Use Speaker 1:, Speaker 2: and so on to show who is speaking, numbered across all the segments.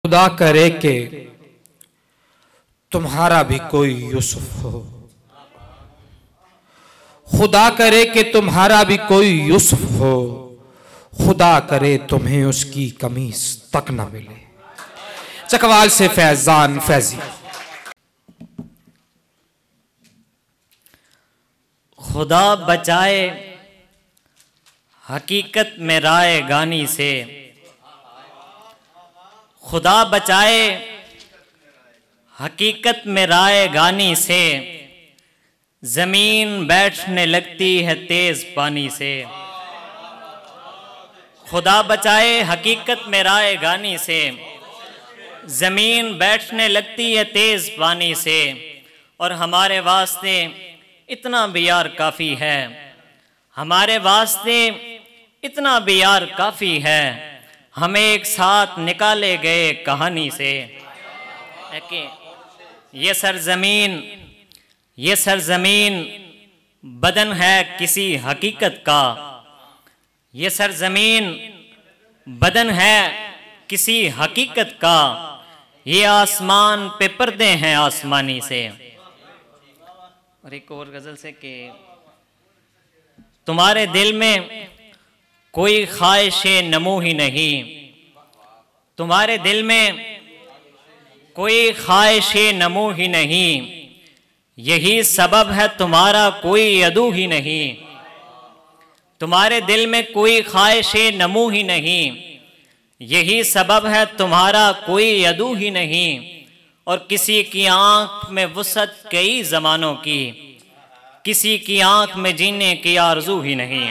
Speaker 1: खुदा करे कि तुम्हारा भी कोई यूसुफ हो, खुदा करे कि तुम्हारा भी कोई यूसुफ हो, खुदा करे तुम्हें उसकी कमीज तक न मिले। चकवाल से फैजान फैजी।
Speaker 2: खुदा बचाए हकीकत में राय गानी से, खुदा बचाए हकीकत में राय गानी से, जमीन बैठने लगती है तेज पानी से। खुदा बचाए हकीकत में राय गानी से, जमीन बैठने लगती है तेज पानी से। और हमारे वास्ते इतना भी यार काफ़ी है, हमारे वास्ते इतना भी यार काफ़ी है, हमें एक साथ निकाले गए कहानी से। कि ये सरजमीन बदन है किसी हकीकत का, ये सरजमीन बदन है किसी हकीकत का, ये आसमान पे पर्दे हैं आसमानी से। और एक और गज़ल से कि तुम्हारे दिल में कोई ख्वाहिश नमो ही नहीं, तुम्हारे दिल में कोई ख्वाहिश नमो ही नहीं, यही सबब है तुम्हारा कोई अदू ही नहीं। तुम्हारे दिल में कोई ख्वाहिश नमो ही नहीं, यही सबब है तुम्हारा कोई अदू ही नहीं। और किसी की आंख में वुसअत कई ज़मानों की, किसी की आंख में जीने की आरज़ू ही नहीं।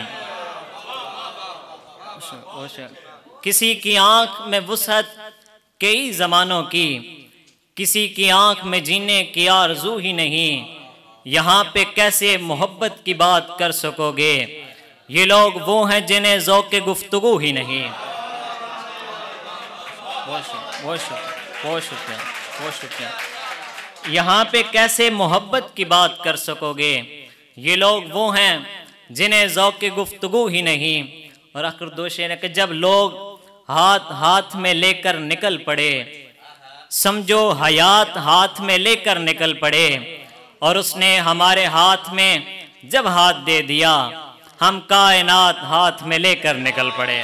Speaker 2: किसी की आंख में वुसअत कई ज़मानों की, किसी की आंख में जीने की आरज़ू ही नहीं। यहाँ पे कैसे मोहब्बत की बात कर सकोगे, ये लोग वो हैं जिन्हें ज़ौक़ गुफ्तगू ही नहीं। बहुत शुक्रिया। यहाँ पे कैसे मोहब्बत की बात कर सकोगे, ये लोग वो हैं जिन्हें ज़ौक़ गुफ्तगू ही नहीं। और आखिर दो शेर है कि जब लोग हाथ हाथ में लेकर निकल पड़े, समझो हयात हाथ में लेकर निकल पड़े, और उसने हमारे हाथ में जब हाथ दे दिया, हम कायनात हाथ में लेकर निकल पड़े।